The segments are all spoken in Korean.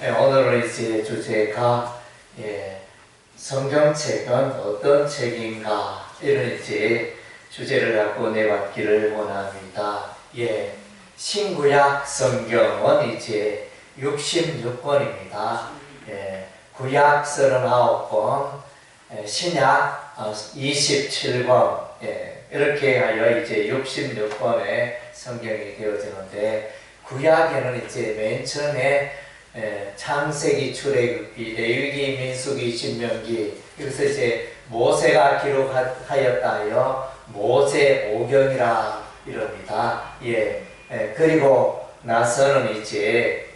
네, 오늘은 이제 주제가 성경책은 어떤 책인가 이런 이제 주제를 갖고 내봤기를 원합니다. 신구약 성경은 이제 66권입니다. 구약 39권, 신약 27권, 이렇게 하여 이제 66권의 성경이 되어지는데, 구약에는 이제 맨 처음에 창세기, 출애굽기, 레위기, 민수기, 신명기, 그래서 이제 모세가 기록하였다 하여 모세오경이라 이럽니다. 그리고 나서는 이제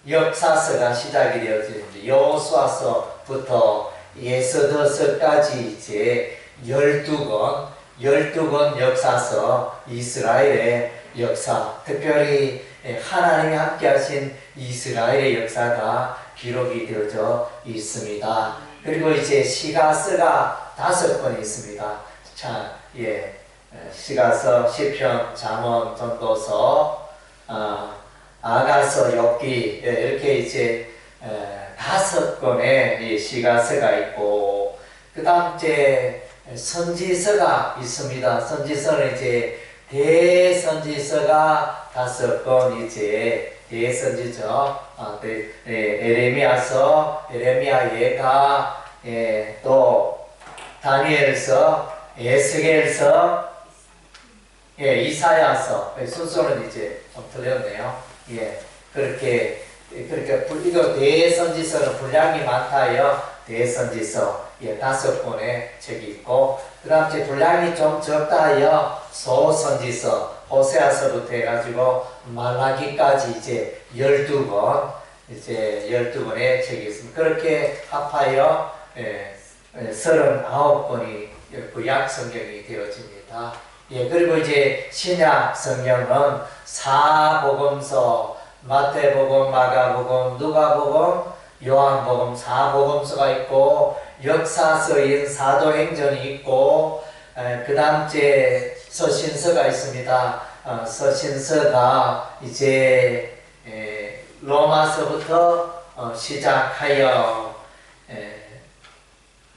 역사서가 시작이 되어지는데, 여호수아서부터 에스더서까지 이제 12권 역사서, 이스라엘의 역사, 특별히 하나님이 함께 하신 이스라엘의 역사가 기록이 되어져 있습니다. 그리고 이제 시가서가 5권 있습니다. 시가서, 시편, 잠언, 전도서, 아가서, 욥기, 이렇게 이제 5권의 시가서가 있고, 그 다음 이제 선지서가 있습니다. 선지서는 이제 대선지서가 5권, 이제 대선지서, 에레미야서, 에레미야 예가, 또 다니엘서, 에스겔서, 이사야서, 순서는 이제 좀 틀렸네요. 그렇게 이거 대선지서는 분량이 많다요. 대선지서 5권의 책이 있고, 그 다음 이제 분량이 좀 적다 하여 소선지서, 호세아서부터 해가지고 말라기까지 이제 12권, 이제 12권의 책이 있습니다. 그렇게 합하여 39권이 구약 성경이 되어집니다. 그리고 이제 신약 성경은 사복음서, 마태복음, 마가복음, 누가복음, 요한복음, 사복음서가 있고, 역사서인 사도행전이 있고, 그 다음 이제 서신서가 있습니다. 서신서가 이제 로마서부터 시작하여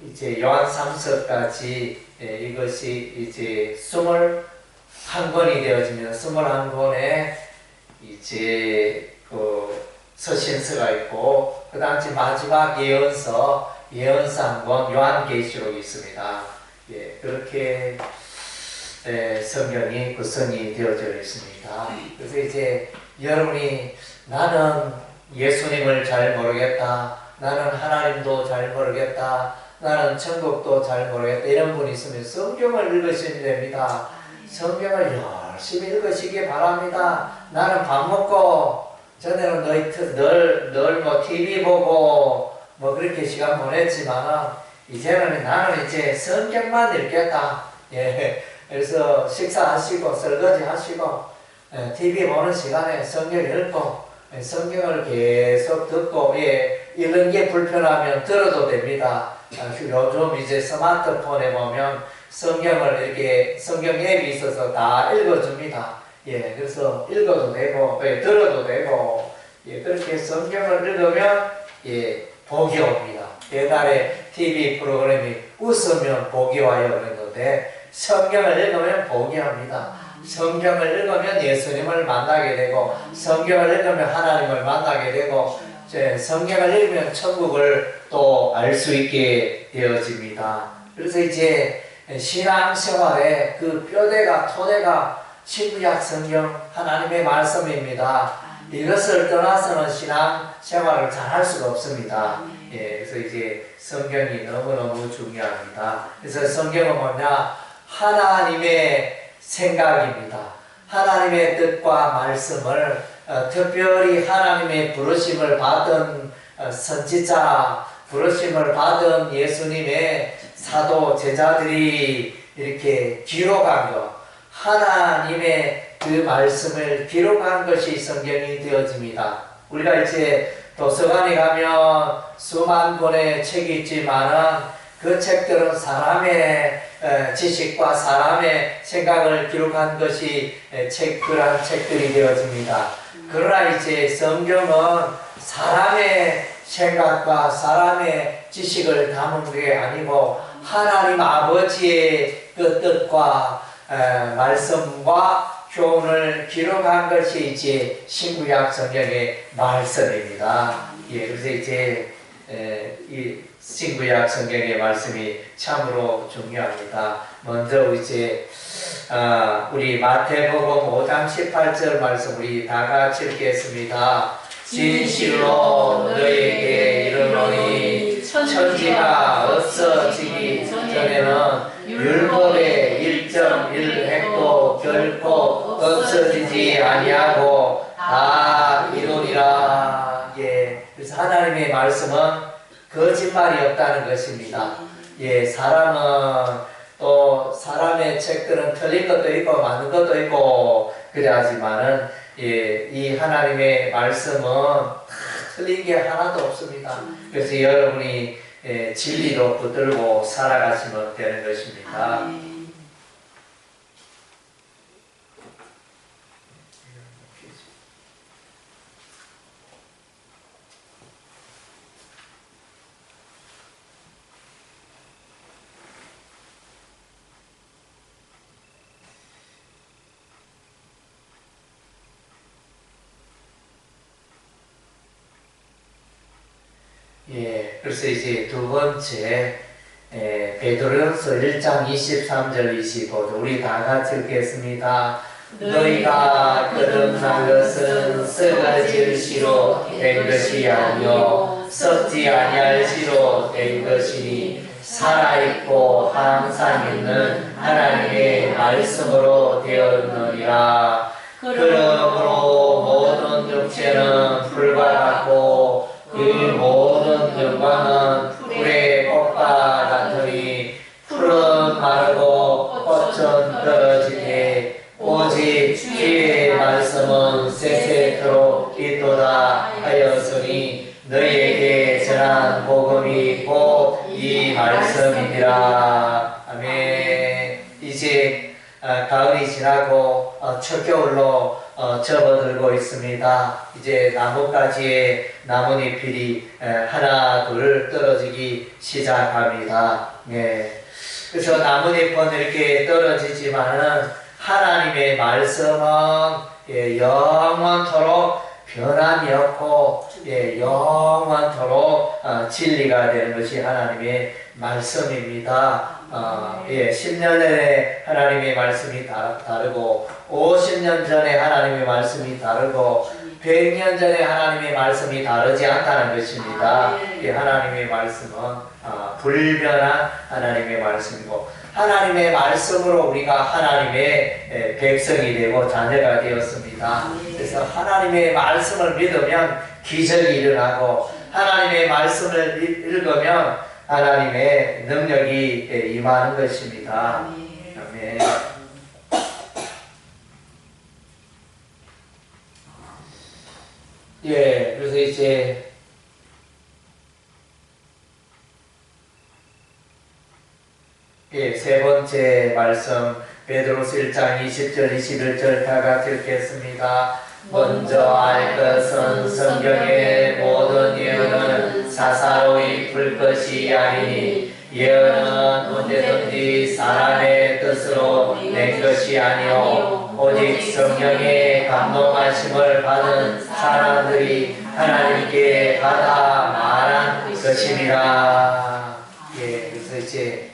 이제 요한 3서까지 이것이 이제 21권이 되어집니다. 21권에 이제 그 서신서가 있고, 그 다음 이제 마지막 예언서, 예언서 1권, 요한계시록이 있습니다. 그렇게 성경이 구성이 되어져 있습니다. 그래서 이제 여러분이 나는 예수님을 잘 모르겠다, 나는 하나님도 잘 모르겠다, 나는 천국도 잘 모르겠다, 이런 분이 있으면 성경을 읽으시면 됩니다. 성경을 열심히 읽으시기 바랍니다. 나는 밥 먹고, 전에는 늘 뭐 TV 보고 뭐 그렇게 시간 보냈지만, 이제는 나는 이제 성경만 읽겠다. 그래서 식사하시고 설거지 하시고 TV 보는 시간에 성경 읽고, 성경을 계속 듣고, 읽는 게 불편하면 들어도 됩니다. 요즘 이제 스마트폰에 보면 성경을 이렇게 성경 앱이 있어서 다 읽어줍니다. 그래서 읽어도 되고, 들어도 되고, 그렇게 성경을 읽으면 복이 옵니다. 옛날에 TV 프로그램이 웃으면 복이 와요 그랬는데, 성경을 읽으면 복이 옵니다. 성경을 읽으면 예수님을 만나게 되고, 성경을 읽으면 하나님을 만나게 되고, 성경을 읽으면 천국을 또 알 수 있게 되어집니다. 그래서 이제 신앙생활의 그 뼈대가, 토대가 신구약 성경 하나님의 말씀입니다. 이것을 떠나서는 신앙생활을 잘 할 수가 없습니다. 그래서 이제 성경이 너무너무 중요합니다. 그래서 성경은 뭐냐? 하나님의 생각입니다. 하나님의 뜻과 말씀을 특별히 하나님의 부르심을 받은 선지자, 부르심을 받은 예수님의 사도 제자들이 이렇게 기록한 것, 하나님의 그 말씀을 기록한 것이 성경이 되어집니다. 우리가 이제 도서관에 가면 수만 권의 책이 있지만은 그 책들은 사람의 지식과 사람의 생각을 기록한 것이 그러한 책들이 되어집니다. 그러나 이제 성경은 사람의 생각과 사람의 지식을 담은 게 아니고 하나님 아버지의 그 뜻과 말씀과 교훈을 기록한 것이 이제 신구약 성경의 말씀입니다. 예, 그래서 이제 이 신구약 성경의 말씀이 참으로 중요합니다. 먼저 이제 우리 마태복음 5장 18절 말씀 우리 다 같이 읽겠습니다. 진실로 너희에게 이르노니 천지가 없어지기 전에는 율법의 1.1획도 결코 없어지지 아니하고 다 이루리라. 예, 그래서 하나님의 말씀은 거짓말이 없다는 것입니다. 예, 사람은 또 사람의 책들은 틀린 것도 있고 맞는 것도 있고 그래야지만은 예, 이 하나님의 말씀은 틀린 게 하나도 없습니다. 그래서 여러분이 진리로 붙들고 살아가시면 되는 것입니다. 예, 그래서 이제 두 번째 베드로전서 1장 23절 25절 우리 다 같이 읽겠습니다. 너희가 거듭난 것은 썩어질 씨로 된 것이 아니요 썩지 아니할 씨로 된 것이니 살아있고 항상 있는 하나님의 말씀으로 되었느니라. 그러므로 모든 육체는 불과 같고 그 모든 영광은 풀의 꽃과 같으니 풀은 마르고 꽃은 떨어지되 오직 주의 말씀은 세세토록 있도다 하였으니 너희에게 전한 복음이 곧 이 말씀이니라. 아멘. 이제 가을이 지나고 첫겨울로 접어들고 있습니다. 이제 나뭇가지에 나뭇잎이 하나 둘 떨어지기 시작합니다. 예. 그래서 나뭇잎은 이렇게 떨어지지만은 하나님의 말씀은 영원토록 변함이 없고 영원토록 진리가 되는 것이 하나님의 말씀입니다. 10년 전에 하나님의 말씀이 다르고 50년 전에 하나님의 말씀이 다르고 100년 전에 하나님의 말씀이 다르지 않다는 것입니다. 하나님의 말씀은 불변한 하나님의 말씀이고 하나님의 말씀으로 우리가 하나님의 백성이 되고 자녀가 되었습니다. 그래서 하나님의 말씀을 믿으면 기적이 일어나고 하나님의 말씀을 읽으면 하나님의 능력이 임하는 것입니다. 아멘. 예, 그래서 이제 세 번째 말씀 베드로서 1장 20절 21절 다 같이 읽겠습니다. 먼저 알 것은 성경의 모든 예언은 사사로이 풀 것이 아니니 예언은 언제든지 사람의 뜻으로 낸 것이 아니요 오직 성령의 감동하심을 받은 사람들이 하나님께 받아 말한 것입니다. 예, 그래서 이제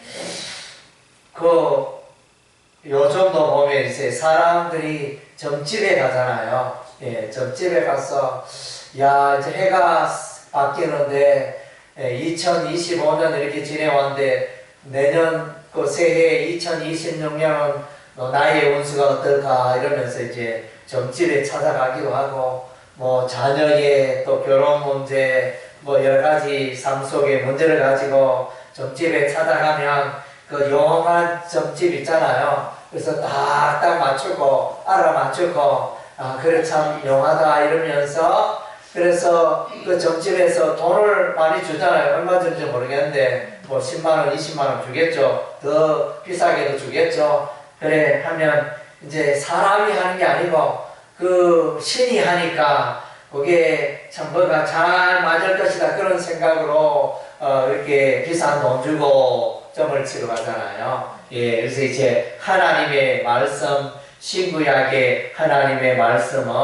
요즘도 보면 이제 사람들이 점집에 가잖아요. 예, 점집에 가서 이제 해가 바뀌는데 2025년 이렇게 지내왔는데 내년 그 새해 2026년은 나의 운수가 어떨까 이러면서 이제 점집에 찾아가기도 하고 뭐 자녀의 또 결혼 문제 뭐 여러 가지 삶 속의 문제를 가지고 점집에 찾아가면 그 용한 점집 있잖아요. 그래서 딱 맞추고 알아맞추고 그래 참 용하다 이러면서 그래서 그 점집에서 돈을 많이 주잖아요. 얼마 주는지 모르겠는데 뭐 10만원 20만원 주겠죠. 더 비싸게도 주겠죠. 그래 하면 이제 사람이 하는 게 아니고 그 신이 하니까 그게 참 뭐가 잘 맞을 것이다 그런 생각으로 이렇게 비싼 돈 주고 점을 치러 가잖아요. 예, 그래서 이제 하나님의 말씀, 신구약의 하나님의 말씀은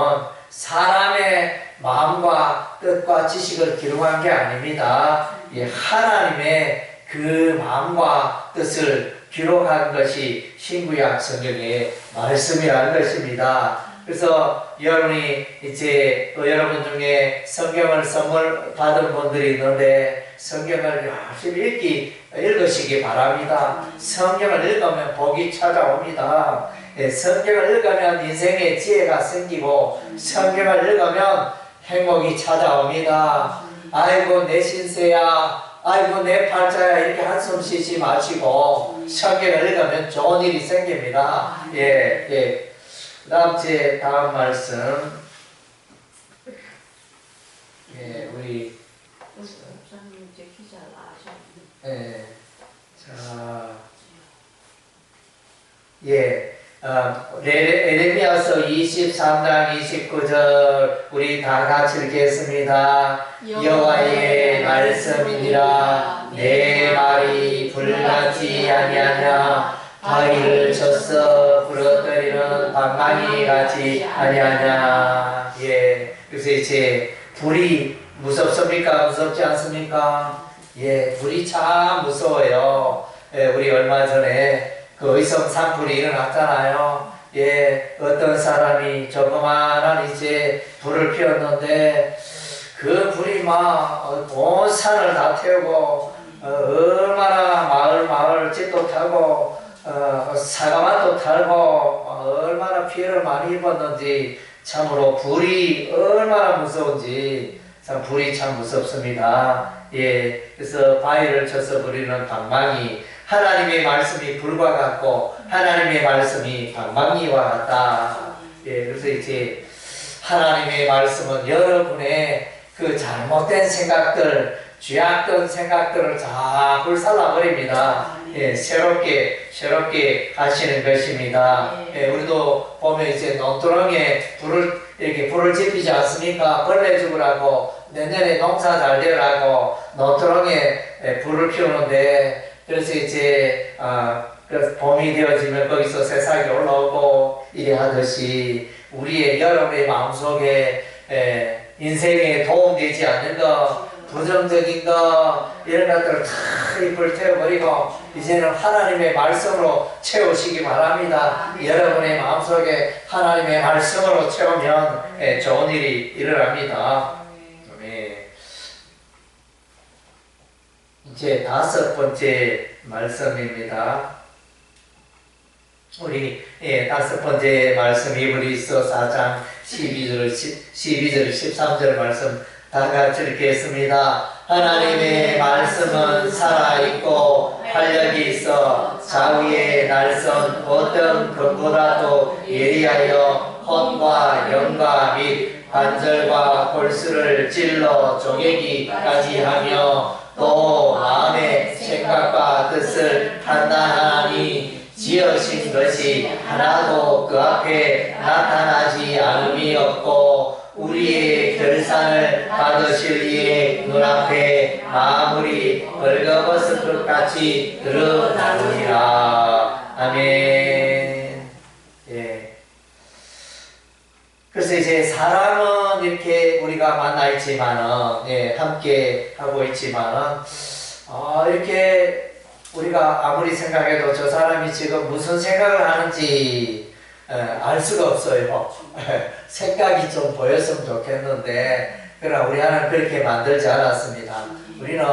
사람의 마음과 뜻과 지식을 기록한 게 아닙니다. 예, 하나님의 그 마음과 뜻을 기록한 것이 신구약 성경의 말씀이라는 것입니다. 그래서 여러분이 이제 여러분 중에 성경을 선물 받은 분들이 있는데 성경을 열심히 읽으시기 바랍니다. 성경을 읽으면 복이 찾아옵니다. 성경을 읽으면 인생의 지혜가 생기고 성경을 읽으면 행복이 찾아옵니다. 아이고 내 신세야, 아이고 내 팔자야 이렇게 한숨 쉬지 마시고 성경을 읽으면 좋은 일이 생깁니다. 예, 예. 그 다음 제 다음 말씀. 예, 우리 예, 자, 예, 에레미야서 23장 29절 우리 다 같이 읽겠습니다. 여호와의 말씀이니라 내 말이 불같이 아니하냐 바위를 쳐서 부러뜨리는 방망이 같이 아니하냐. 예, 그래서 이제 불이 무섭습니까? 무섭지 않습니까? 예, 불이 참 무서워요. 예, 우리 얼마 전에 그 의성 산불이 일어났잖아요. 예, 어떤 사람이 조그마한 이제 불을 피웠는데 그 불이 막 온 산을 다 태우고 얼마나 마을 집도 타고 사과만도 타고 얼마나 피해를 많이 입었는지 참으로 불이 얼마나 무서운지 참 불이 참 무섭습니다. 예, 그래서 바위를 쳐서 부리는 방망이, 하나님의 말씀이 불과 같고 하나님의 말씀이 방망이와 같다. 예, 그래서 이제 하나님의 말씀은 여러분의 그 잘못된 생각들, 죄악된 생각들을 다 불살라버립니다. 예, 새롭게 하시는 것입니다. 예, 우리도 보면 이제 논두렁에 이렇게 불을 지피지 않습니까? 벌레 죽으라고, 내년에 농사 잘 되라고 논두렁에 불을 피우는데, 그래서 이제, 그래서 봄이 되어지면 거기서 새싹이 올라오고, 이래 하듯이, 여러분의 마음속에, 인생에 도움되지 않는 것, 부정적인 것, 이런 것들을 다 불태워버리고 이제는 하나님의 말씀으로 채우시기 바랍니다. 여러분의 마음속에 하나님의 말씀으로 채우면 좋은 일이 일어납니다. 네. 이제 5번째 말씀입니다. 우리 5번째 말씀 히브리서 4장 12절 13절 말씀 다 같이 읽겠습니다. 하나님의 말씀은 살아있고 활력이 있어 좌우의 날선 어떤 검보다도 예리하여 혼과 영과 및 관절과 골수를 찔러 쪼개기까지 하며 또 마음의 생각과 뜻을 판단하니 지으신 것이 하나도 그 앞에 나타나지 않음이 없고 우리의 결산을 받으실 이의 눈앞에 마물이 벌거벗은 것 같이 드러나느니라. 아멘. 예. 그래서 이제 사람은 이렇게 우리가 만나 있지만은, 예, 함께 하고 있지만은, 이렇게 우리가 아무리 생각해도 저 사람이 지금 무슨 생각을 하는지 알 수가 없어요. 생각이 좀 보였으면 좋겠는데, 그러나 우리 하나님 그렇게 만들지 않았습니다. 우리는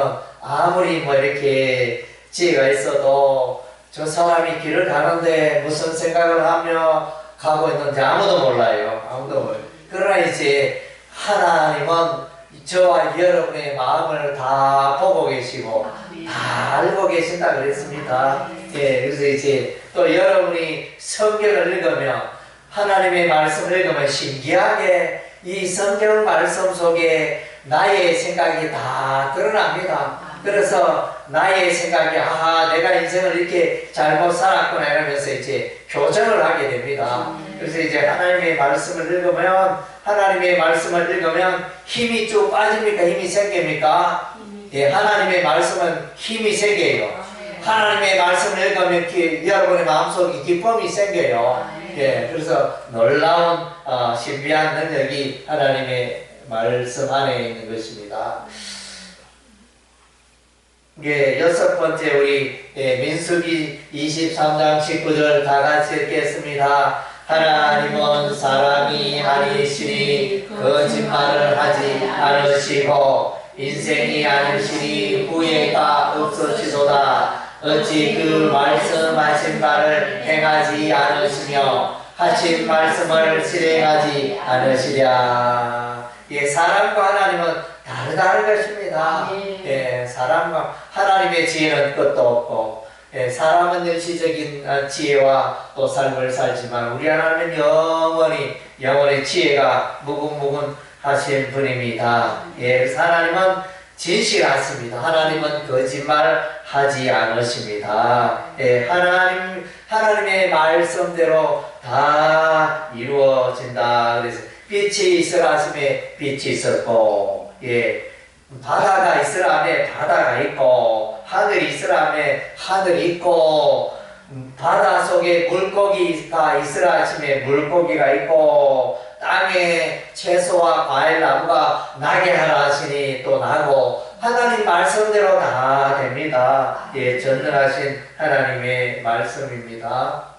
아무리 뭐 이렇게 지혜가 있어도 저 사람이 길을 가는데 무슨 생각을 하며 가고 있는지 아무도 몰라요. 아무도 몰라요. 그러나 이제 하나님은 저와 여러분의 마음을 다 보고 계시고 다 알고 계신다 그랬습니다. 예, 그래서 이제 또 여러분이 성경을 읽으면 하나님의 말씀을 읽으면 신기하게 이 성경 말씀 속에 나의 생각이 다 드러납니다. 그래서 나의 생각이 내가 인생을 이렇게 잘못 살았구나 이러면서 이제 교정을 하게 됩니다. 그래서 이제 하나님의 말씀을 읽으면 힘이 쭉 빠집니까? 힘이 생깁니까? 예, 하나님의 말씀은 힘이 생겨요. 하나님의 말씀을 읽으면 여러분의 마음속에 기쁨이 생겨요. 예, 그래서 놀라운 신비한 능력이 하나님의 말씀 안에 있는 것입니다. 예, 여섯 번째 우리 민수기 23장 19절 다 같이 읽겠습니다. 하나님은 사람이 아니시니 거짓말을 하지 않으시고 인생이 아니시니 후회가 없으시도다. 어찌 그 말씀하신 바를 행하지 않으시며 하신 말씀을 실행하지 않으시랴. 예, 사람과 하나님은 다르다는 것입니다. 예, 사람과 하나님의 지혜는 끝도 없고, 예, 사람은 일시적인 지혜와 또 삶을 살지만 우리 하나님은 영원히 지혜가 무궁무궁하신 분입니다. 예, 하나님은 진실하십니다. 하나님은 거짓말하지 않으십니다. 예, 하나님의 말씀대로 다 이루어진다. 그래서 빛이 있으라 하심에 빛이 있었고, 예, 바다가 있으라 하면 바다가 있고, 하늘이 있으라 하면 하늘이 있고, 바다 속에 물고기가 있으라 하심에 물고기가 있고, 땅에 채소와 과일 나무가 나게 하라 하시니 또 나고, 하나님 말씀대로 다 됩니다. 예, 전능하신 하나님의 말씀입니다.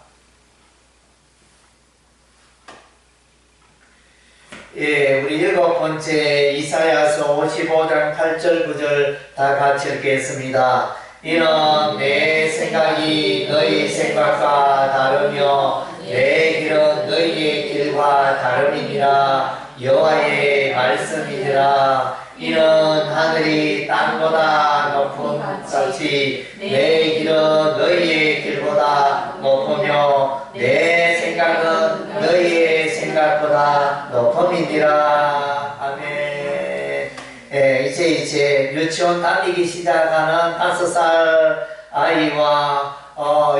예, 우리 일곱 번째 이사야서 55장 8절 9절 다 같이 읽겠습니다. 이는 내 생각이 너희 생각과 다르며 내 길은 너희의 길과 다름이니라. 여호와의 말씀이니라. 이는 하늘이 땅보다 높은 같이 내 길은 너희의 길보다 높으며 내 생각은 너희의 생각보다 높음이니라. 아멘. 예, 이제 유치원 다니기 시작하는 5살 아이와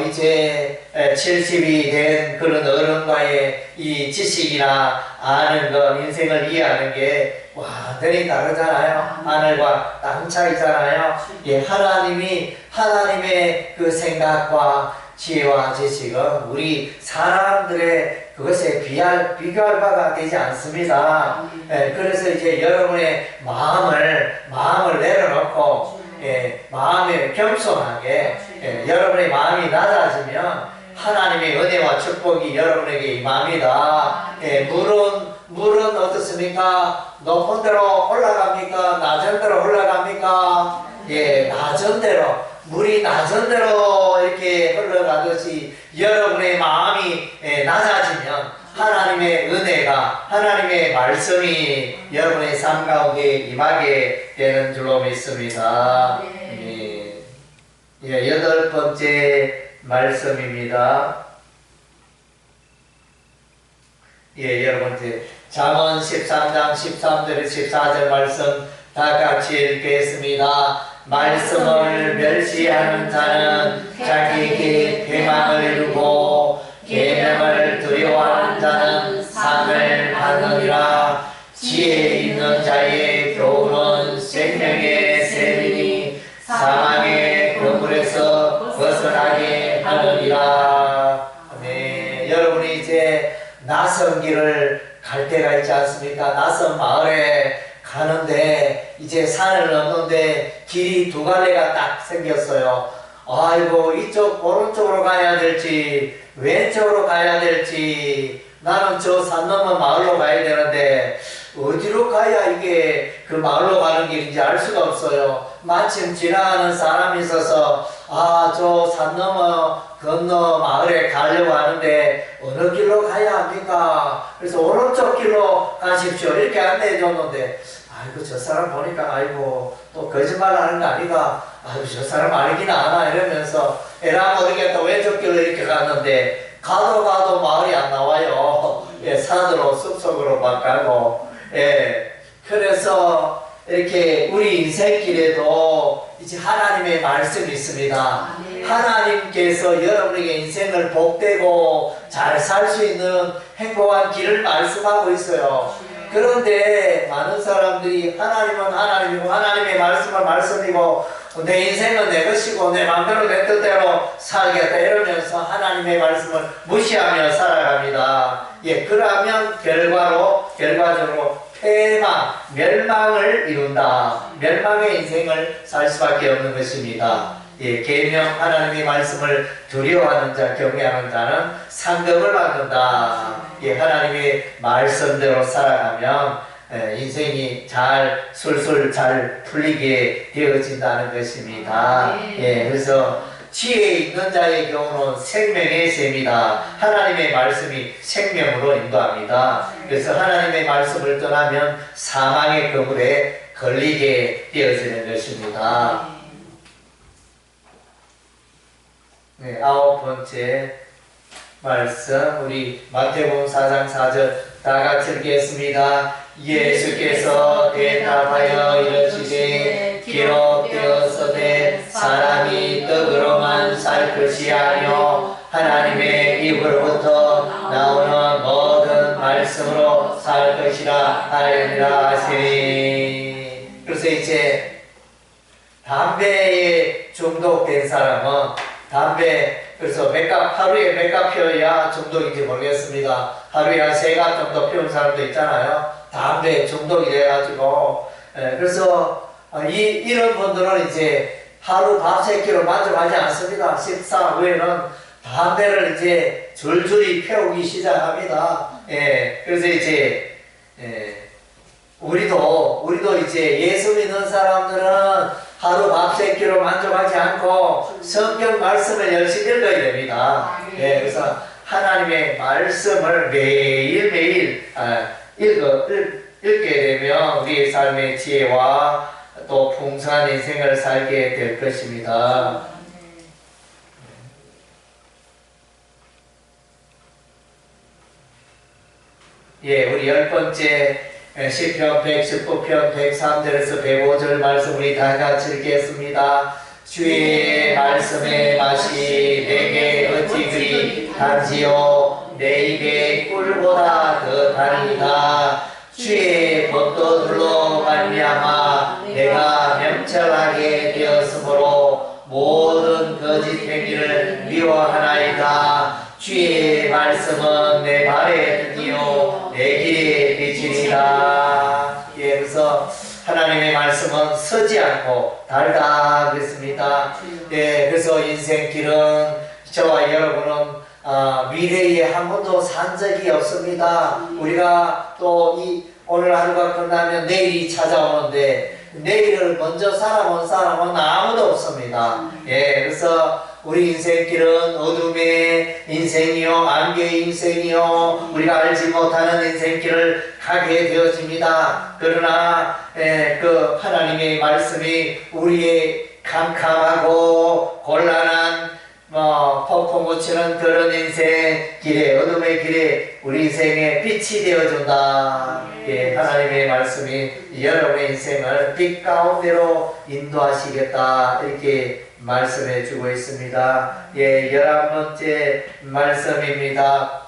이제 70이 된 그런 어른과의 이 지식이나 아는 것, 인생을 이해하는 게 완전히 다르잖아요. 하늘과 땅 차이잖아요. 예, 하나님의 그 생각과 지혜와 지식은 우리 사람들의 그것에 비교할 바가 되지 않습니다. 예, 그래서 이제 여러분의 마음을 내려놓고, 예, 마음에 겸손하게, 예, 여러분의 마음이 낮아지면 하나님의 은혜와 축복이 여러분에게 임합니다. 예, 물은 어떻습니까? 높은 데로 올라갑니까? 낮은 데로 올라갑니까? 예, 낮은 데로, 물이 낮은 데로 이렇게 흘러가듯이 여러분의 마음이 낮아지면 하나님의 은혜가, 하나님의 말씀이 여러분의 삶 가운데 임하게 되는 줄로 믿습니다. 예, 여덟 번째 말씀입니다. 예, 여러분들 잠언 13장 13절 14절 말씀 다 같이 읽겠습니다. 말씀을 멸시하는 자는 자기에게 배망을 이루고 계명을 두려워하는 자는 상을 받느니라. 지혜 있는 자의 교훈은 생명의 샘이니 사망의 그물에서 벗어나게 하느니라. 네, 여러분이 이제 낯선 길을 갈 때가 있지 않습니까? 낯선 마을에 가는데 이제 산을 넘는데 길이 두 갈래가 딱 생겼어요. 아이고, 이쪽 오른쪽으로 가야 될지 왼쪽으로 가야 될지, 나는 저 산 넘은 마을로 가야 되는데 어디로 가야 이게 그 마을로 가는 길인지 알 수가 없어요. 마침 지나가는 사람이 있어서 저 산 건너 마을에 가려고 하는데 어느 길로 가야 합니까? 그래서 오른쪽 길로 가십시오 이렇게 안내해 줬는데, 아이고, 저 사람 보니까 아이고 또 거짓말 하는 거 아니가, 아이고 저 사람 아니긴 아나 이러면서 에라 모르겠다 왼쪽 길로 이렇게 갔는데 가도 마을이 안 나와요. 예, 산으로 숲속으로 막 가고. 예, 그래서 이렇게 우리 인생길에도 이제 하나님의 말씀이 있습니다. 하나님께서 여러분에게 인생을 복되고 잘 살 수 있는 행복한 길을 말씀하고 있어요. 그런데 많은 사람들이 하나님은 하나님이고 하나님의 말씀은 말씀이고 내 인생은 내 것이고 내 마음대로 내 뜻대로 살겠다 이러면서 하나님의 말씀을 무시하며 살아갑니다. 예, 그러면 결과적으로 패망, 멸망을 이룬다. 멸망의 인생을 살 수밖에 없는 것입니다. 예, 계명 하나님의 말씀을 두려워하는 자, 경외하는 자는 상급을 받는다. 예, 하나님의 말씀대로 살아가면 인생이 술술 잘 풀리게 되어진다는 것입니다. 예, 그래서 지혜 있는 자의 경우는 생명의 셈이다. 하나님의 말씀이 생명으로 인도합니다. 그래서 하나님의 말씀을 떠나면 사망의 그물에 걸리게 되어지는 것입니다. 네, 9번째 말씀 우리 마태복음 4장 4절 다 같이 읽겠습니다. 예수께서 대답하여 이르시되 기록되었으되 사람이 떡으로만 살 것이 아니요 하나님의 입으로부터 나오는 모든 말씀으로 살 것이라 하리라 하시니. 그래서 이제 담배에 중독된 사람은 그래서 하루에 몇 갑 피워야 중독인지 모르겠습니다. 하루에 한 3갑 정도 피우는 사람도 있잖아요. 담배에 중독이 돼가지고. 그래서 이런 분들은 이제 하루 밥 3끼로 만족하지 않습니다. 식사 후에는 담배를 이제 줄줄이 피우기 시작합니다. 그래서 이제, 우리도 이제 예수 믿는 사람들은 하루 밥 3끼로 만족하지 않고 성경 말씀을 열심히 읽어야 됩니다. 그래서 하나님의 말씀을 매일매일 읽게 되면 우리의 삶의 지혜와 또 풍성한 인생을 살게 될 것입니다. 예, 우리 10번째 시편 119편 103절에서 105절 말씀 우리 다 같이 읽겠습니다. 주의 말씀의 맛이 내게 어찌 그리 단지요 내 입에 꿀보다 더 다르다. 주의 법도들로 말미암아 내가 명철하게 되었으므로 모든 거짓 행위를 미워하나이다. 주의 말씀은 내 발의 등이요 내 길의 빛이니라. 예, 그래서 하나님의 말씀은 서지 않고 달다 그랬습니다. 예, 그래서 인생길은 저와 여러분은 미래에 한 번도 산 적이 없습니다. 우리가 또 오늘 하루가 끝나면 내일이 찾아오는데 내일을 먼저 살아본 사람은 아무도 없습니다. 예, 그래서 우리 인생길은 어둠의 인생이요 안개의 인생이요 우리가 알지 못하는 인생길을 가게 되어집니다. 그러나 그 하나님의 말씀이 우리의 캄캄하고 곤란한 폭풍 묻히는 그런 인생 길에 어둠의 길에 우리 인생의 빛이 되어준다. 예, 하나님의 말씀이 여러분의 인생을 빛 가운데로 인도하시겠다 이렇게 말씀해 주고 있습니다. 예, 11번째 말씀입니다.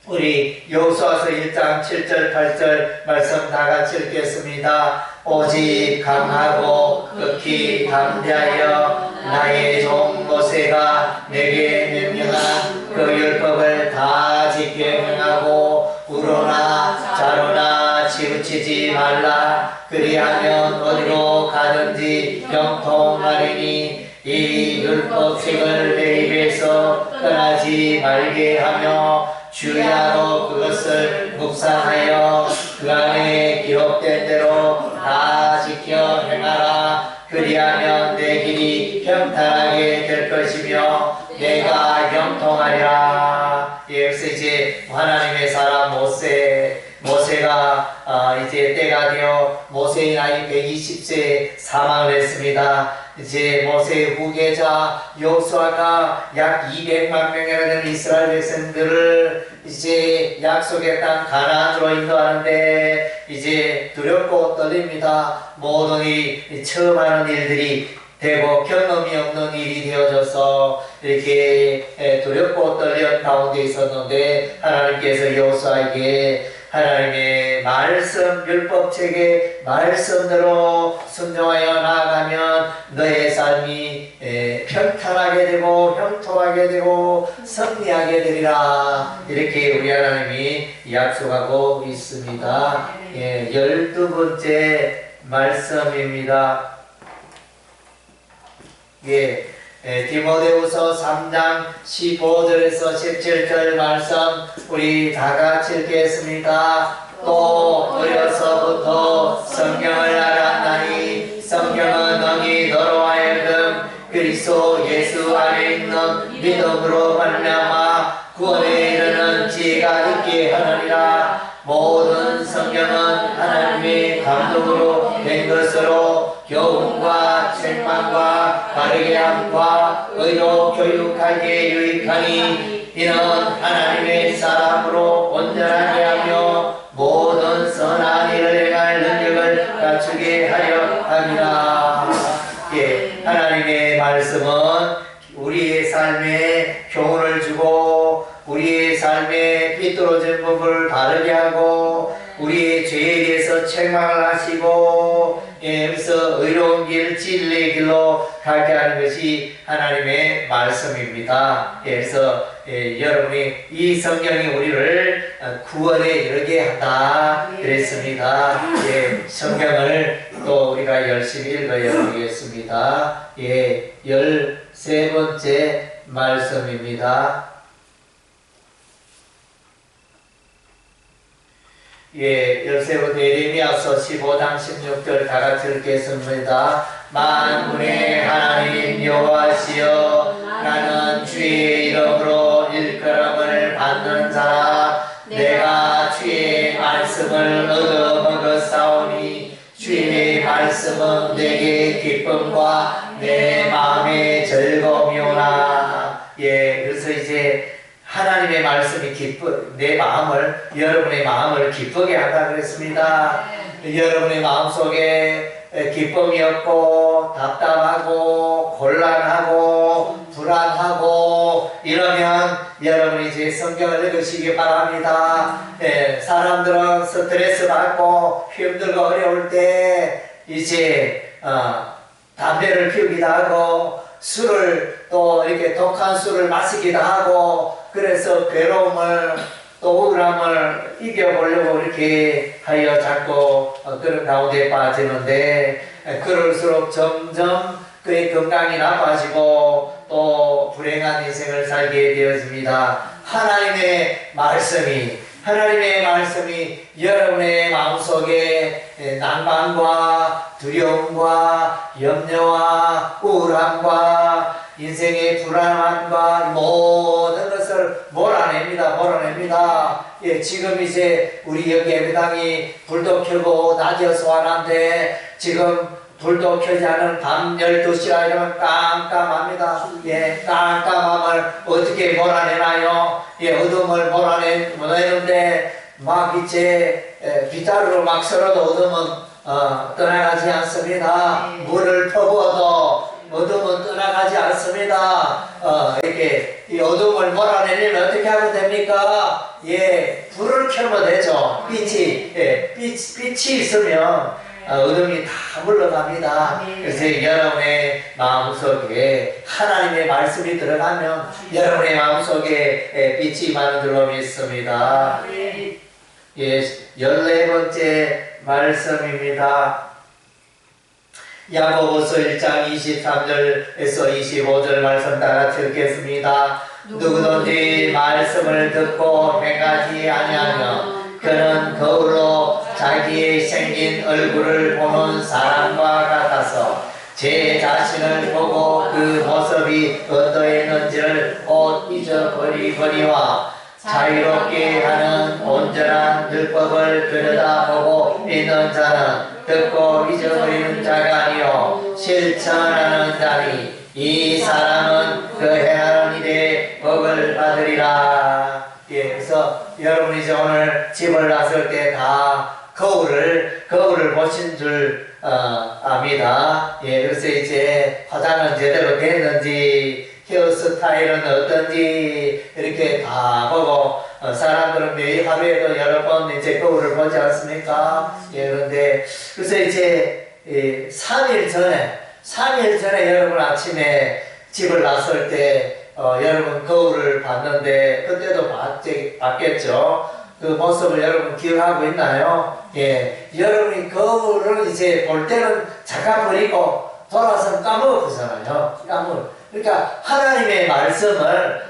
우리 여호수아서 1장 7절 8절 말씀 다 같이 읽겠습니다. 오직 강하고 극히 담대하여 나의 종 모세가 내게 명령한 그 율법을 다 지켜 행하고 우로나 자로나 치우치지 말라. 그리하면 어디로 가든지 형통하리니 이 율법책을 내 입에서 떠나지 말게 하며 주야로 그것을 묵상하여 그 안에 기록된 대로 다 지켜 행하라. 그리하면 내 길이 평탄하게 될 것이며 내가 형통하리라. 예, 그래서 이제 하나님의 사람 모세가 이제 때가 되어 모세의 나이 120세에 사망을 했습니다. 이제 모세의 후계자 여호수아가 약 200만 명이나 되는 이스라엘 백성들을 이제 약속의 땅 가나안으로 인도하는데 이제 두렵고 떨립니다. 모든 이 처음 하는 일들이 되고 경험이 없는 일이 되어져서 이렇게 두렵고 떨리는 가운데 있었는데 하나님께서 여호수아에게 하나님의 말씀, 율법책의 말씀대로 순종하여 나아가면 너의 삶이 평탄하게 되고 형통하게 되고 승리하게 되리라. 이렇게 우리 하나님이 약속하고 있습니다. 12번째 말씀입니다. 디모데후서 3장 15절에서 17절 말씀 우리 다 같이 읽겠습니다. 또 어려서부터 성경을 알았나니 성경은 능히 너로 하여금 그리스도 예수 안에 있는 믿음으로 말미암아 구원에 이르는 지혜가 있게 하느니라. 모든 성경은 하나님의 감동으로 된 것으로 교훈과 책망과 바르게 함과 의로 교육하기에 유익하니 이는 하나님의 사람으로 온전하게 하며 모든 선한 일을 행할 능력을 갖추게 하려 함이라. 하나님의 말씀은 우리의 삶에 교훈을 주고 우리의 삶에 삐뚤어진 부분을 바르게 하고 우리의 죄에 대해서 책망을 하시고 그래서 의로운 길, 진리의 길로 가게 하는 것이 하나님의 말씀입니다. 그래서 여러분이 이 성경이 우리를 구원에 이르게 한다 그랬습니다. 성경을 또 우리가 열심히 읽어야 되겠습니다. 13번째 말씀입니다. 13번째 예레미야서 15장 16절 다 같이 읽겠습니다. 만군의 하나님 여호와시여 나는 주의 이름으로 일컬음을 받는 자라. 내가 주의 말씀을 얻어 먹었사오니 주의 말씀은 내게 기쁨과 내 마음의 즐거움이오나. 그래서 이제 하나님의 말씀이 내 마음을, 여러분의 마음을 기쁘게 한다 그랬습니다. 여러분의 마음속에 기쁨이 없고 답답하고 곤란하고 불안하고 이러면 여러분이 이제 성경을 읽으시기 바랍니다. 사람들은 스트레스 받고 힘들고 어려울 때 이제 담배를 피우기도 하고 술을 또 이렇게 독한 술을 마시기도 하고 그래서 괴로움을 또 우울함을 이겨보려고 이렇게 하여 자꾸 그런 가운데 빠지는데 그럴수록 점점 그의 건강이 나빠지고 또 불행한 인생을 살게 되어집니다. 하나님의 말씀이 여러분의 마음속에 낭만과 두려움과 염려와 우울함과 인생의 불안함과 모든 것을 몰아냅니다. 지금 이제 우리 여기 예배당이 불도 켜고 낮에 소환한데 지금 불도 켜지 않은 밤 12시라 이러면 깜깜합니다. 깜깜함을 어떻게 몰아내나요? 어둠을 몰아내는데 막 이제 빗자루로 막 쓸어도 어둠은 떠나가지 않습니다. 물을 퍼부어도 어둠은 떠나가지 않습니다. 이렇게 이 어둠을 몰아내려면 어떻게 하면 됩니까? 불을 켜면 되죠. 빛이 있으면 어둠이 다 물러갑니다. 그래서 여러분의 마음속에 하나님의 말씀이 들어가면 여러분의 마음속에 빛이 임하는 줄로 믿습니다. 14번째 말씀입니다. 야고보서 1장 23절에서 25절 말씀 다 같이 읽겠습니다. 누구든지 말씀을 듣고 행하지 아니하면 그는 거울로 자기의 생긴 얼굴을 보는 사람과 같아서 제 자신을 보고 그 모습이 어떠했는지를 곧 잊어버리거니와 자유롭게 하는 온전한 율법을 들여다보고 믿는 자는 듣고 잊어버리는 자가 아니요 실천하는 자니 이 사람은 그 행하는 일에 복을 받으리라. 그래서 여러분이 이제 오늘 집을 나설 때 다 거울을 보신 줄 압니다. 예, 그래서 이제 화장은 제대로 됐는지, 헤어스타일은 어떤지, 이렇게 다 보고, 사람들은 매일 하루에도 여러 번 이제 거울을 보지 않습니까? 예, 그런데, 그래서 이제, 3일 전에 여러분 아침에 집을 나설 때, 여러분 거울을 봤는데, 그때도 봤겠죠? 그 모습을 여러분 기억하고 있나요? 예. 여러분이 거울을 이제 볼 때는 잠깐 버리고 돌아서 까먹었잖아요. 그러니까 하나님의 말씀을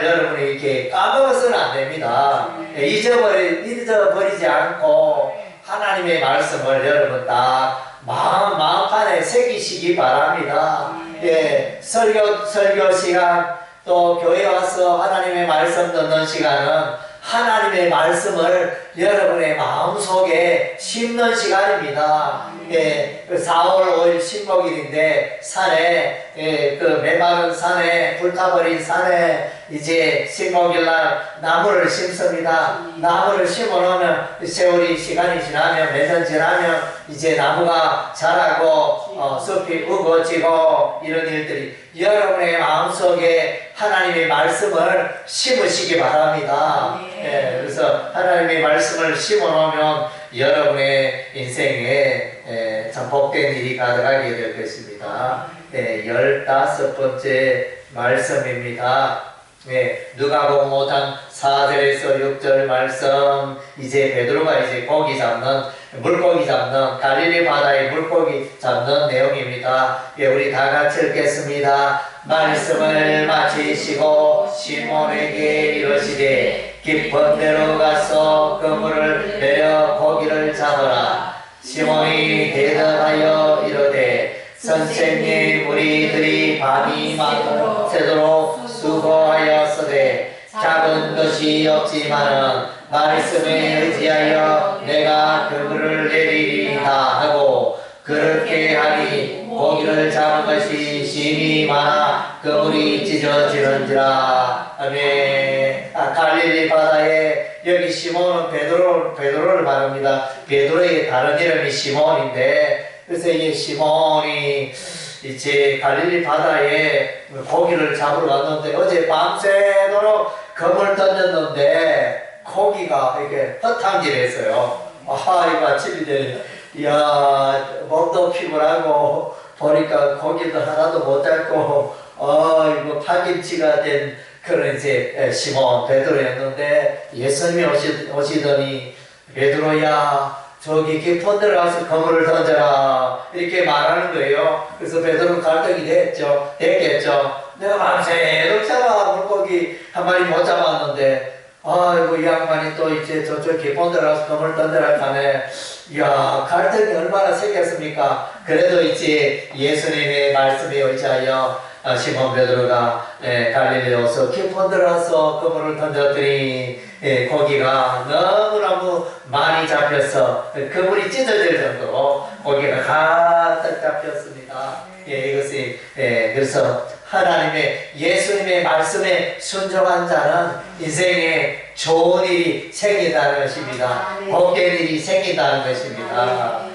여러분이 이렇게 까먹어서는 안 됩니다. 예, 잊어버리지 않고 하나님의 말씀을 여러분 딱 마음판에 새기시기 바랍니다. 예. 설교 시간, 또 교회 와서 하나님의 말씀 듣는 시간은 하나님의 말씀을 여러분의 마음속에 심는 시간입니다. 예, 4월 5일 신목일인데 산에, 그 메마른 산에, 불타버린 산에 이제 신목일날 나무를 심습니다. 나무를 심어놓으면 세월이 시간이 지나면 몇 년 지나면 이제 나무가 자라고 숲이 우거지고 이런 일들이 여러분의 마음속에 하나님의 말씀을 심으시기 바랍니다. 예, 그래서 하나님의 말씀을 심어놓으면 여러분의 인생에 참 복된 일이 가득하게 될 것입니다. 15번째 말씀입니다. 누가복음 5장 4절에서 6절 말씀, 이제 베드로가 이제 물고기 잡는 갈릴리 바다의 물고기 잡는 내용입니다. 우리 다 같이 읽겠습니다. 말씀을 마치시고 시몬에게 이르시되 깊은 데로 가서 그물을 내려 고기를 잡으라. 시몬이 대답하여 이르되 선생님, 우리들이 밤이 새도록 수고하였으되 작은 것이 없지만은 말씀에 의지하여 내가 그물을 내리리이다 하고, 그렇게 하니 고기를 잡은 것이 심히 많아 그물이 찢어지는지라. 아멘. 갈릴리 바다에, 여기 시몬은 베드로를 말합니다. 베드로의 다른 이름이 시몬인데, 그래서 이 시몬이 이제 갈릴리 바다에 고기를 잡으러 갔는데 어제 밤새도록 그물 던졌는데 고기가 이렇게 허탕질했어요. 이거 아침이 되니, 몸도 피곤하고 보니까 고기도 하나도 못 잡고, 이거 파김치가 된 그런 이제 시몬 베드로였는데, 예수님이 오시더니 베드로야, 저기 깊은 데로 가서 그물을 던져라, 이렇게 말하는 거예요. 그래서 베드로는 갈등이 됐겠죠. 내가 밤새도록 물고기 한 마리 못 잡았는데, 이 양반이 또 이제 저쪽 깊은 데로 가서 그물을 던져라 하네. 이야, 갈등이 얼마나 생겼습니까? 그래도 이제 예수님의 말씀에 의지하여 시몬 베드로가 갈릴리에 와서 깊은 데로 가서 그물을 던졌더니 고기가 너무너무 많이 잡혀서 그물이 찢어질 정도로 고기가 가득 잡혔습니다. 이것이 그래서 예수님의 말씀에 순종한 자는 인생에 좋은 일이 생긴다는 것입니다. 복된 일이 생긴다는 것입니다.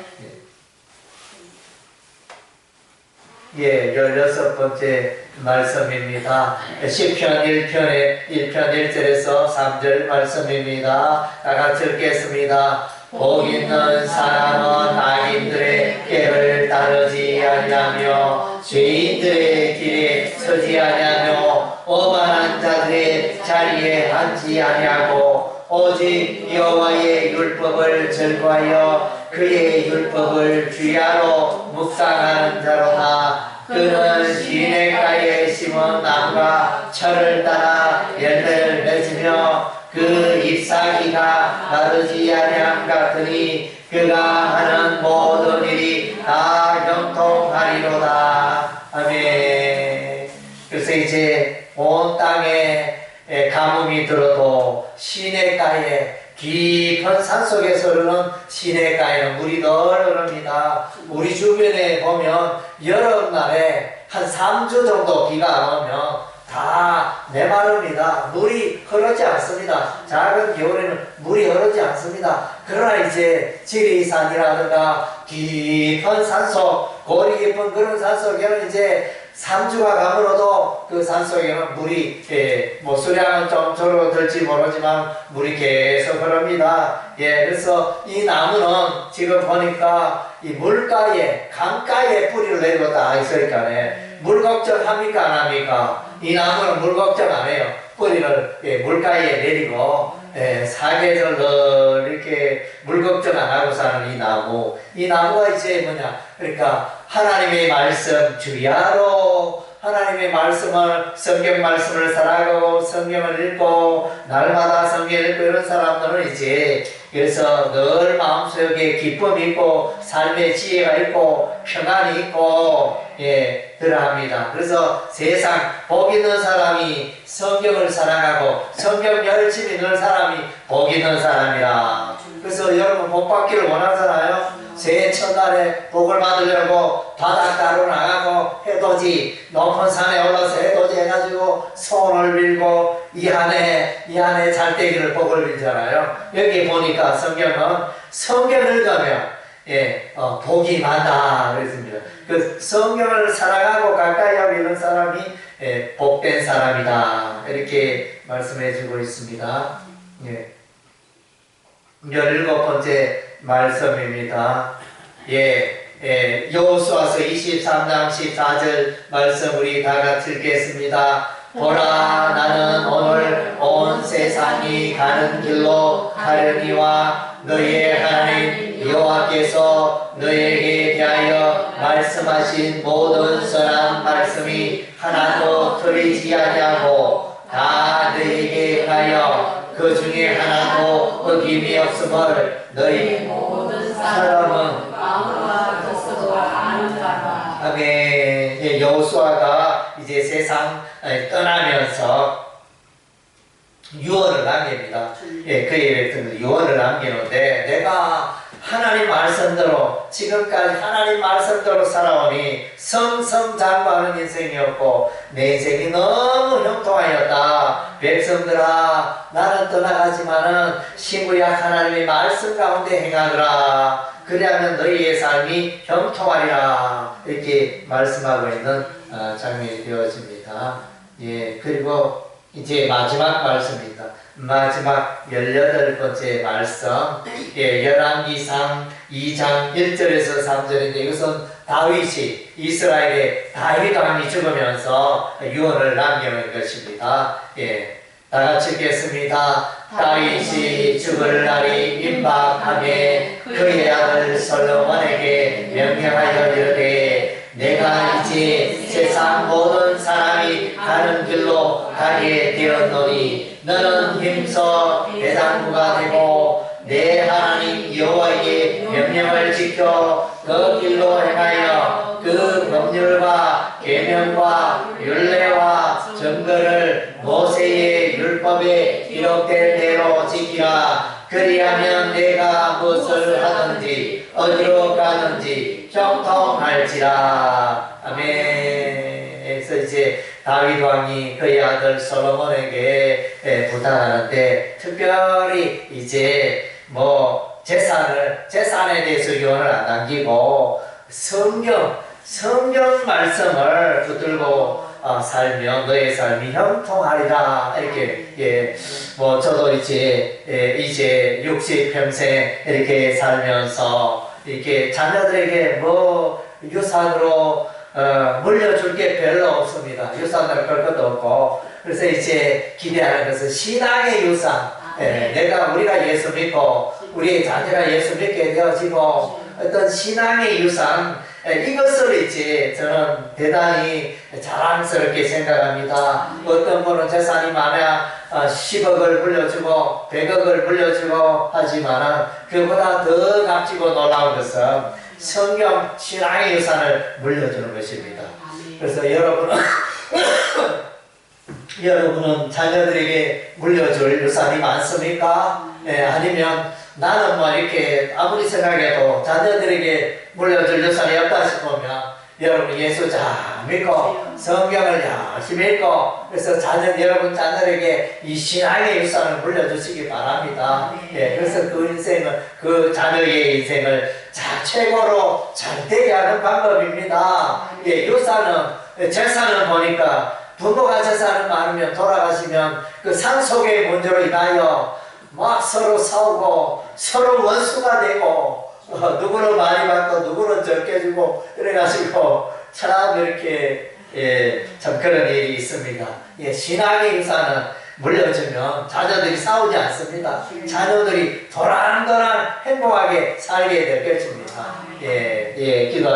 16번째 말씀입니다. 시편 1편 1절에서 3절 말씀입니다. 다 같이 읽겠습니다. 복 있는 사람은 악인들의 꾀를 따르지 아니하며 죄인들의 길에 서지 아니하며 오만한 자들의 자리에 앉지 아니하고 오직 여호와의 율법을 즐거하여 그의 율법을 주야로 묵상하는 자로다. 그는 시냇가에 심은 나무가 철을 따라 열매를 맺으며 그 잎사귀가 마르지 아니함 같으니 그가 하는 모든 일이 다 형통하리로다. 아멘. 그래서 이제 온 땅에 가뭄이 들어도 시냇가에, 깊은 산속에서 흐르는 시냇가에는 물이 늘 흐릅니다. 우리 주변에 보면 여름날에 한 3주 정도 비가 안 오면 다 다 메마릅니다. 물이 흐르지 않습니다. 작은 겨울에는 물이 흐르지 않습니다. 그러나 이제 지리산이라든가 깊은 산속, 골이 깊은 그런 산속에는 이제 3주가 가물어도 그 산속에는 물이 뭐 수량은 좀 줄어들지 모르지만 물이 계속 흐릅니다. 그래서 이 나무는 지금 보니까 이 물가에, 강가에 뿌리를 내리고 다 있으니까 물 걱정합니까 안 합니까? 이 나무는 물 걱정 안 해요. 뿌리를 물가에 내리고 사계절 이렇게 물 걱정 안 하고 사는 이 나무. 이 나무가 이제 뭐냐? 그러니까 하나님의 말씀 주야로 하나님의 말씀을, 성경 말씀을 살아가고 성경을 읽고 날마다 성경을 읽고 이런 사람들은 이제 그래서 늘 마음속에 기쁨이 있고 삶의 지혜가 있고 평안이 있고 그러합니다. 그래서 세상 복 있는 사람이 성경을 사랑하고 성경 열심히 읽는 사람이 복 있는 사람이라. 그래서 여러분 복 받기를 원하잖아요. 새해 첫날에 복을 받으려고 바닷가로 나가고 해돋이 높은 산에 올라서 해돋이 해가지고 손을 빌고 이 한해 잘 되기를 복을 빌잖아요. 여기 보니까 성경을 읽으면 복이 많다 그랬습니다. 그 성경을 사랑하고 가까이 하고 있는 사람이 복된 사람이다 이렇게 말씀해 주고 있습니다. 17번째 말씀입니다. 여호수아서 23장 14절 말씀 우리 다 같이 읽겠습니다. 보라 나는 오늘 온 세상이 가는 길로 가려니와 너희의 하나님 여호와께서 너희에게 대하여 말씀하신 모든 선한 말씀이 하나도 틀리지 아니하고 다 너희에게 하여 그 중에 하나도 어김이 없음을 너희 모든 사람은 마음과 뜻으로 아는 바라. 아멘. 여호수아가 이제 세상 떠나면서 유언을 남깁니다. 그의 백성들 유언을 남기는데 내가 하나님 말씀대로 지금까지 하나님 말씀대로 살아오니 성성장구하는 인생이었고 내 인생이 너무 형통하였다. 백성들아 나는 떠나가지만은 신구약 하나님의 말씀 가운데 행하더라. 그리하면 너희의 삶이 형통하리라. 이렇게 말씀하고 있는 장면이 되어집니다. 그리고 이제 마지막 말씀입니다. 마지막 18번째 말씀 열왕기상 2장 1절에서 3절인데 이것은 다윗이 이스라엘의 다윗 왕이 죽으면서 유언을 남겨놓은 것입니다. 다 같이 읽겠습니다. 다윗이 죽을 날이 임박하매 그의 아들 솔로몬에게 명령하여 이르되 내가 이제 세상 모든 사람이 가는 길로 가게 되었노니 너는 힘써 대장부가 되고 내 하나님 여호와의 명령을 지켜 그 길로 행하여 그 법률과 계명과 율례와 증거를 모세의 율법에 기록된 대로 지키라. 그리하면 내가 무엇을 하든지 어디로 가든지 형통할지라. 아멘. 그래서 이제 다윗 왕이 그의 아들 솔로몬에게 부탁하는데 특별히 이제 뭐 재산에 대해서 유언을 안 남기고 성경 말씀을 붙들고 살면 너의 삶이 형통하리라. 이렇게 뭐 저도 이제 60평생 이렇게 살면서 이렇게 자녀들에게 뭐 유산으로 물려줄 게 별로 없습니다. 유산을 걸 것도 없고. 그래서 이제 기대하는 것은 신앙의 유산. 우리가 예수 믿고 우리의 자녀가 예수 믿게 되어지고 어떤 신앙의 유산, 이것을 이제 저는 대단히 자랑스럽게 생각합니다. 어떤 분은 재산이 많아야 10억을 물려주고 100억을 물려주고 하지만 그보다 더 값지고 놀라운 것은 성경 신앙의 유산을 물려주는 것입니다. 그래서 여러분은 자녀들에게 물려줄 유산이 많습니까? 아니면 나는 뭐 이렇게 아무리 생각해도 자녀들에게 물려줄 유산이 없다 싶으면 여러분 예수 잘 믿고 성경을 열심히 읽고 그래서 여러분 자녀에게 이 신앙의 유산을 물려주시기 바랍니다. 예, 그래서 그 인생은 그 자녀의 인생을 최고로 잘 되게 하는 방법입니다. 예, 유산은 재산을 보니까 부모가 재산을 많으면 돌아가시면 그 상속의 문제로 인하여 막 서로 싸우고 서로 원수가 되고 누구는 많이 받고 누구는 적게 주고 그래가지고 참 이렇게 참 그런 일이 있습니다. 신앙의 유산은 물려주면 자녀들이 싸우지 않습니다. 자녀들이 도란도란 행복하게 살게 될 것입니다. 기도.